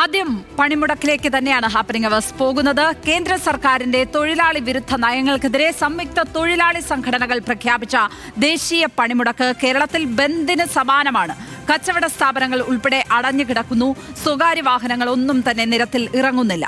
ആദ്യം പണിമുടക്കിലേക്ക് തന്നെയാണ് happening hours പോകുന്നത്. കേന്ദ്ര സർക്കാരിന്റെ തൊഴിലാളി വിരുദ്ധ നയങ്ങൾക്കെതിരെ സംയുക്ത തൊഴിലാളി സംഘടനകൾ പ്രഖ്യാപിച്ച ദേശീയ പണിമുടക്ക് കേരളത്തിൽ ബന്ദിന് സമാനമാണ്. കച്ചവട സ്ഥാപനങ്ങൾ ഉൾപ്പെടെ അടഞ്ഞുകിടക്കുന്നു. സ്വകാര്യ വാഹനങ്ങൾ ഒന്നും തന്നെ നിരത്തിൽ ഇറങ്ങുന്നില്ല.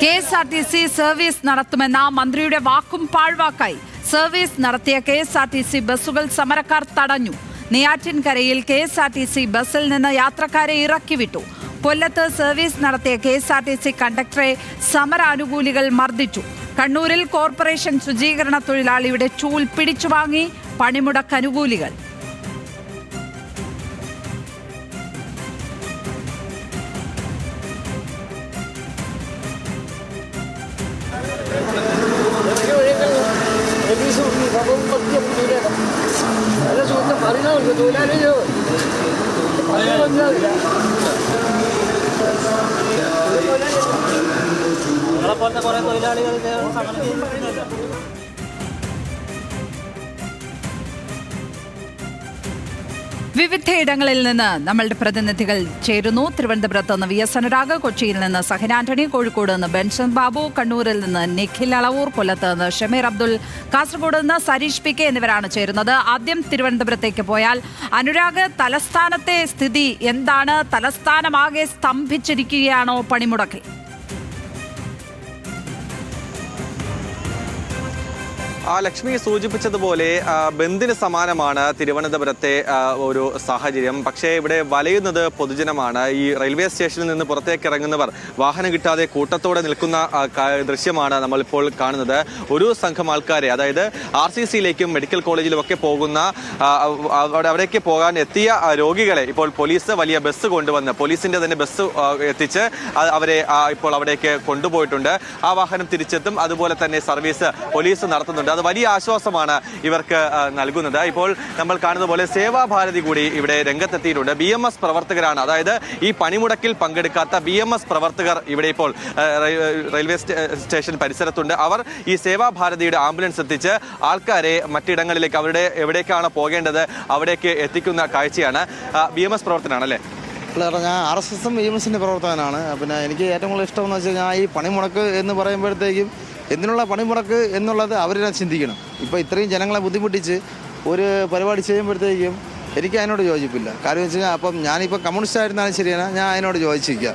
KSRTC സർവീസ് നടത്തുമെന്ന മന്ത്രിയുടെ വാക്കും പാഴ്വാക്കായി. സർവീസ് നടത്തിയ KSRTC ബസ്സുകൾ സമരക്കാർ തടഞ്ഞു. നെയ്യാറ്റിൻകരയിൽ KSRTC ബസ്സിൽ നിന്ന് യാത്രക്കാരെ ഇറക്കിവിട്ടു. കൊല്ലത്ത് സർവീസ് നടത്തിയ KSRTC കണ്ടക്ടറെ സമരാനുകൂലികൾ മർദ്ദിച്ചു. കണ്ണൂരിൽ കോർപ്പറേഷൻ ശുചീകരണ തൊഴിലാളിയുടെ ചൂൽ പിടിച്ചുവാങ്ങി പണിമുടക്ക് അനുകൂലികൾ. വിവിധയിടങ്ങളിൽ നിന്ന് നമ്മളുടെ പ്രതിനിധികൾ ചേരുന്നു. തിരുവനന്തപുരത്ത് നിന്ന് VS അനുരാഗ്, കൊച്ചിയിൽ നിന്ന് സഹൻ ആന്റണി, കോഴിക്കോട് നിന്ന് ബെൻസൺ ബാബു, കണ്ണൂരിൽ നിന്ന് നിഖിൽ അളവൂർ, കൊല്ലത്ത് നിന്ന് ഷമീർ അബ്ദുൾ, കാസർഗോഡ് നിന്ന് സരീഷ് PK എന്നിവരാണ് ചേരുന്നത്. ആദ്യം തിരുവനന്തപുരത്തേക്ക് പോയാൽ അനുരാഗ്, തലസ്ഥാനത്തെ സ്ഥിതി എന്താണ്? തലസ്ഥാനമാകെ സ്തംഭിച്ചിരിക്കുകയാണോ പണിമുടക്കിൽ? ലക്ഷ്മി സൂചിപ്പിച്ചതുപോലെ ബന്ദിന് സമാനമാണ് തിരുവനന്തപുരത്തെ ഒരു സാഹചര്യം. പക്ഷേ ഇവിടെ വലയുന്നത് പൊതുജനമാണ്. ഈ റെയിൽവേ സ്റ്റേഷനിൽ നിന്ന് പുറത്തേക്ക് ഇറങ്ങുന്നവർ വാഹനം കിട്ടാതെ കൂട്ടത്തോടെ നിൽക്കുന്ന ദൃശ്യമാണ് നമ്മളിപ്പോൾ കാണുന്നത്. ഒരു സംഘം ആൾക്കാരെ, അതായത് RCCയിലേക്കും മെഡിക്കൽ കോളേജിലും ഒക്കെ പോകുന്ന അവിടേക്ക് പോകാൻ എത്തിയ രോഗികളെ ഇപ്പോൾ പോലീസ് വലിയ ബസ് കൊണ്ടുവന്ന്, പോലീസിന്റെ തന്നെ ബസ് എത്തിച്ച് അവരെ ഇപ്പോൾ അവിടേക്ക് കൊണ്ടുപോയിട്ടുണ്ട്. ആ വാഹനം തിരിച്ചെത്തും. അതുപോലെ തന്നെ സർവീസ് പോലീസ് നടത്തുന്നുണ്ട്. അത് വലിയ ആശ്വാസമാണ് ഇവർക്ക് നൽകുന്നത്. ഇപ്പോൾ നമ്മൾ കാണുന്ന പോലെ സേവാഭാരതി കൂടി ഇവിടെ രംഗത്തെത്തിയിട്ടുണ്ട്. BMS പ്രവർത്തകരാണ്, അതായത് ഈ പണിമുടക്കിൽ പങ്കെടുക്കാത്ത BMS പ്രവർത്തകർ ഇവിടെ ഇപ്പോൾ റെയിൽവേ സ്റ്റേഷൻ പരിസരത്തുണ്ട്. അവർ ഈ സേവാഭാരതിയുടെ ആംബുലൻസ് എത്തിച്ച് ആൾക്കാരെ മറ്റിടങ്ങളിലേക്ക്, അവരുടെ എവിടേക്കാണ് പോകേണ്ടത് അവിടേക്ക് എത്തിക്കുന്ന കാഴ്ചയാണ്. BMS പ്രവർത്തനാണല്ലേ? ഞാൻ RSSും BMSന്റെ പ്രവർത്തകനാണ്. പിന്നെ എനിക്ക് ഏറ്റവും കൂടുതൽ ഇഷ്ടമെന്ന് വെച്ച് കഴിഞ്ഞാൽ ഈ പണിമുടക്ക് എന്ന് പറയുമ്പോഴത്തേക്കും എന്തിനുള്ള പണിമുടക്ക് എന്നുള്ളത് അവരെ ചിന്തിക്കണം. ഇപ്പോൾ ഇത്രയും ജനങ്ങളെ ബുദ്ധിമുട്ടിച്ച് ഒരു പരിപാടി ചെയ്യുമ്പോഴത്തേക്കും എനിക്ക് അതിനോട് യോജിപ്പില്ല. കാര്യം വെച്ച് കഴിഞ്ഞാൽ അപ്പം ഞാനിപ്പോൾ കമ്മ്യൂണിസ്റ്റ് ആയിരുന്നാലും ശരിയാണ്, ഞാൻ അതിനോട് യോജിച്ചിരിക്കുക.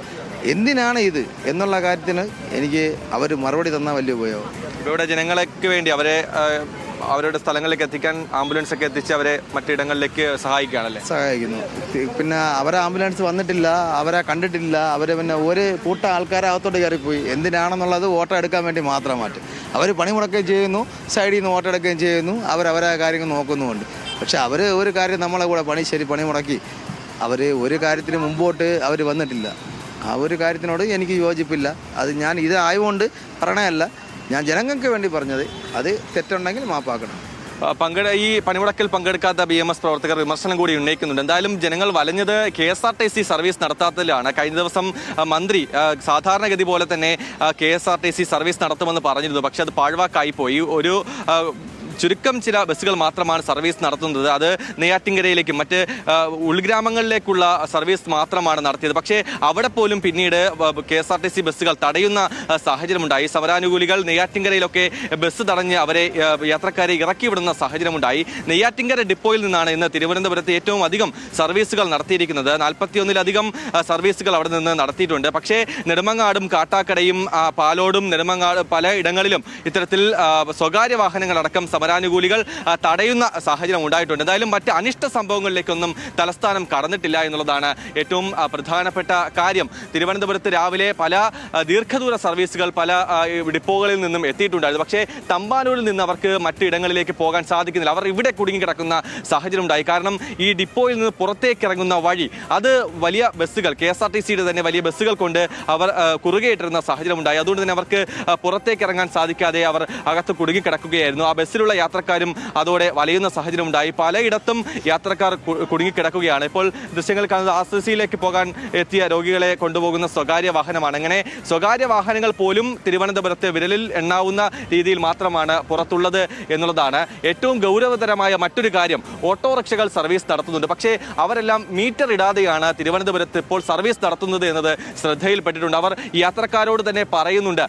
എന്തിനാണ് ഇത് എന്നുള്ള കാര്യത്തിന് എനിക്ക് അവർ മറുപടി തന്നാൽ വലിയ ഉപയോഗം. ഇവിടെ ജനങ്ങൾക്ക് വേണ്ടി അവരുടെ സ്ഥലങ്ങളിലേക്ക് എത്തിക്കാൻ ആംബുലൻസ് ഒക്കെ എത്തിച്ച് അവരെ മറ്റിടങ്ങളിലേക്ക് സഹായിക്കുകയാണല്ലേ? സഹായിക്കുന്നു. പിന്നെ അവരെ ആംബുലൻസ് വന്നിട്ടില്ല, അവരെ കണ്ടിട്ടില്ല. അവരെ പിന്നെ ഒരു കൂട്ടം ആൾക്കാരെ അകത്തോട്ട് കയറിപ്പോയി. എന്തിനാണെന്നുള്ളത് വോട്ട് എടുക്കാൻ വേണ്ടി മാത്രമായിട്ട് അവർ പണിമുടക്കുകയും ചെയ്യുന്നു, സൈഡിൽ നിന്ന് വോട്ട് എടുക്കുകയും ചെയ്യുന്നു. അവരവരെ കാര്യങ്ങൾ നോക്കുന്നുമുണ്ട്. പക്ഷെ അവർ ഒരു കാര്യം നമ്മളെ കൂടെ പണി മുടക്കി അവർ ഒരു കാര്യത്തിന് മുമ്പോട്ട് അവർ വന്നിട്ടില്ല. ആ ഒരു കാര്യത്തിനോട് എനിക്ക് യോജിപ്പില്ല. അത് ഞാൻ ഇതായതുകൊണ്ട് പറയണതല്ല, ഞാൻ ജനങ്ങൾക്ക് വേണ്ടി പറഞ്ഞത്. അത് തെറ്റുണ്ടെങ്കിൽ മാപ്പാക്കണം. ഈ പണിമുടക്കിൽ പങ്കെടുക്കാത്ത BMS പ്രവർത്തകർ വിമർശനം കൂടി ഉന്നയിക്കുന്നുണ്ട്. എന്തായാലും ജനങ്ങൾ വലഞ്ഞത് KSRTC സർവീസ് നടത്താത്തതിലാണ്. കഴിഞ്ഞ ദിവസം സാധാരണഗതി പോലെ തന്നെ KSRTC സർവീസ് നടത്തുമെന്ന് പറഞ്ഞിരുന്നു. പക്ഷെ അത് പാഴ്വാക്കായി പോയി. ചുരുക്കം ചില ബസ്സുകൾ മാത്രമാണ് സർവീസ് നടത്തുന്നത്. അത് നെയ്യാറ്റിൻകരയിലേക്കും മറ്റ് ഉൾഗ്രാമങ്ങളിലേക്കുള്ള സർവീസ് മാത്രമാണ് നടത്തിയത്. പക്ഷേ അവിടെ പോലും പിന്നീട് KSRTC ബസ്സുകൾ തടയുന്ന സാഹചര്യമുണ്ടായി. സമരാനുകൂലികൾ നെയ്യാറ്റിൻകരയിലൊക്കെ ബസ് തടഞ്ഞ് അവരെ യാത്രക്കാരെ ഇറക്കിവിടുന്ന സാഹചര്യമുണ്ടായി. നെയ്യാറ്റിൻകര ഡിപ്പോയിൽ നിന്നാണ് ഇന്ന് തിരുവനന്തപുരത്ത് ഏറ്റവും അധികം സർവീസുകൾ നടത്തിയിരിക്കുന്നത്. 41-ലധികം സർവീസുകൾ അവിടെ നിന്ന് നടത്തിയിട്ടുണ്ട്. പക്ഷേ നെടുമങ്ങാടും കാട്ടാക്കടയും പാലോടും നെടുമങ്ങാട് പല ഇടങ്ങളിലും ഇത്തരത്തിൽ സ്വകാര്യ വാഹനങ്ങളടക്കം സമരം സമരാനുകൂലികൾ തടയുന്ന സാഹചര്യം ഉണ്ടായിട്ടുണ്ട്. എന്തായാലും മറ്റ് അനിഷ്ട സംഭവങ്ങളിലേക്കൊന്നും തലസ്ഥാനം കടന്നിട്ടില്ല എന്നുള്ളതാണ് ഏറ്റവും പ്രധാനപ്പെട്ട കാര്യം. തിരുവനന്തപുരത്ത് രാവിലെ പല ദീർഘദൂര സർവീസുകൾ പല ഡിപ്പോകളിൽ നിന്നും എത്തിയിട്ടുണ്ടായിരുന്നു. പക്ഷേ തമ്പാനൂരിൽ നിന്ന് അവർക്ക് മറ്റിടങ്ങളിലേക്ക് പോകാൻ സാധിക്കുന്നില്ല. അവർ ഇവിടെ കുടുങ്ങിക്കിടക്കുന്ന സാഹചര്യം ഉണ്ടായി. കാരണം ഈ ഡിപ്പോയിൽ നിന്ന് പുറത്തേക്ക് ഇറങ്ങുന്ന വഴി അത് വലിയ ബസ്സുകൾ KSRTCയുടെ തന്നെ വലിയ ബസ്സുകൾ കൊണ്ട് അവർ കുറുകയിട്ടിരുന്ന സാഹചര്യം ഉണ്ടായി. അതുകൊണ്ട് തന്നെ അവർക്ക് പുറത്തേക്ക് ഇറങ്ങാൻ സാധിക്കാതെ അവർ അകത്ത് കുടുങ്ങിക്കിടക്കുകയായിരുന്നു. ആ ബസ്സിലുള്ള യാത്രക്കാരും അതോടെ വലയുന്ന സാഹചര്യം ഉണ്ടായി. പലയിടത്തും യാത്രക്കാർ കുടുങ്ങിക്കിടക്കുകയാണ്. ഇപ്പോൾ ദൃശ്യങ്ങൾ കാണുന്നത് RCCയിലേക്ക് പോകാൻ എത്തിയ രോഗികളെ കൊണ്ടുപോകുന്ന സ്വകാര്യ വാഹനമാണ്. അങ്ങനെ സ്വകാര്യ വാഹനങ്ങൾ പോലും തിരുവനന്തപുരത്ത് വിരലിൽ എണ്ണാവുന്ന രീതിയിൽ മാത്രമാണ് പുറത്തുള്ളത് എന്നുള്ളതാണ്. ഏറ്റവും ഗൗരവതരമായ മറ്റൊരു കാര്യം, ഓട്ടോറിക്ഷകൾ സർവീസ് നടത്തുന്നുണ്ട്. പക്ഷേ അവരെല്ലാം മീറ്റർ ഇടാതെയാണ് തിരുവനന്തപുരത്ത് ഇപ്പോൾ സർവീസ് നടത്തുന്നത് എന്നത് ശ്രദ്ധയിൽപ്പെട്ടിട്ടുണ്ട്. അവർ യാത്രക്കാരോട് തന്നെ പറയുന്നുണ്ട്,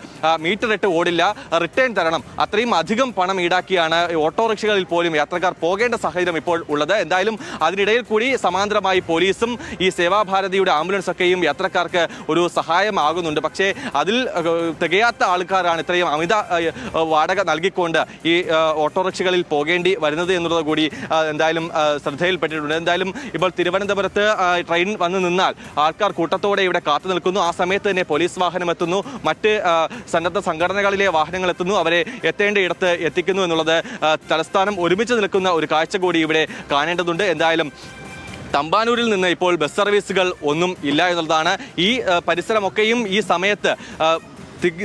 മീറ്റർ ഇട്ട് ഓടില്ല, റിട്ടേൺ തരണം. അത്രയും അധികം പണം ഈടാക്കിയാണ് ഓട്ടോറിക്ഷകളിൽ പോലും യാത്രക്കാർ പോകേണ്ട സാഹചര്യം ഇപ്പോൾ ഉള്ളത്. എന്തായാലും അതിനിടയിൽ കൂടി സമാന്തരമായി പോലീസും ഈ സേവാഭാരതിയുടെ ആംബുലൻസ് ഒക്കെയും യാത്രക്കാർക്ക് ഒരു സഹായമാകുന്നുണ്ട്. പക്ഷേ അതിൽ തികയാത്ത ആൾക്കാരാണ് ഇത്രയും അമിത വാടക നൽകിക്കൊണ്ട് ഈ ഓട്ടോറിക്ഷകളിൽ പോകേണ്ടി വരുന്നത് എന്നുള്ളത് കൂടി എന്തായാലും ശ്രദ്ധയിൽപ്പെട്ടിട്ടുണ്ട്. എന്തായാലും ഇപ്പോൾ തിരുവനന്തപുരത്ത് ട്രെയിൻ വന്ന് നിന്നാൽ ആൾക്കാർ കൂട്ടത്തോടെ ഇവിടെ കാത്തു നിൽക്കുന്നു. ആ സമയത്ത് തന്നെ പോലീസ് വാഹനം എത്തുന്നു, മറ്റ് സന്നദ്ധ സംഘടനകളിലെ വാഹനങ്ങൾ എത്തുന്നു, അവരെ എത്തേണ്ട ഇടത്ത് എത്തിക്കുന്നു എന്നുള്ളത് തലസ്ഥാനം ഒരുമിച്ച് നിൽക്കുന്ന ഒരു കാഴ്ച കൂടി ഇവിടെ കാണേണ്ടതുണ്ട്. എന്തായാലും തമ്പാനൂരിൽ നിന്ന് ഇപ്പോൾ ബസ് സർവീസുകൾ ഒന്നും ഇല്ല എന്നുള്ളതാണ്. ഈ പരിസരമൊക്കെയും ഈ സമയത്ത്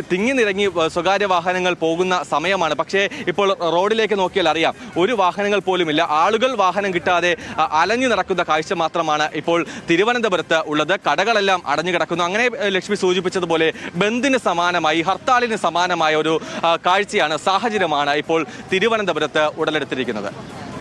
തിങ്ങി നിറങ്ങി സ്വകാര്യ വാഹനങ്ങൾ പോകുന്ന സമയമാണ്. പക്ഷേ ഇപ്പോൾ റോഡിലേക്ക് നോക്കിയാൽ അറിയാം, ഒരു വാഹനങ്ങൾ പോലുമില്ല. ആളുകൾ വാഹനം കിട്ടാതെ അലഞ്ഞു നടക്കുന്ന കാഴ്ച മാത്രമാണ് ഇപ്പോൾ തിരുവനന്തപുരത്ത് ഉള്ളത്. കടകളെല്ലാം അടഞ്ഞു കിടക്കുന്നു. അങ്ങനെ ലക്ഷ്മി സൂചിപ്പിച്ചതുപോലെ ബന്ദിന് സമാനമായി, ഹർത്താലിന് സമാനമായ ഒരു കാഴ്ചയാണ്, സാഹചര്യമാണ് ഇപ്പോൾ തിരുവനന്തപുരത്ത് ഉടലെടുത്തിരിക്കുന്നത്.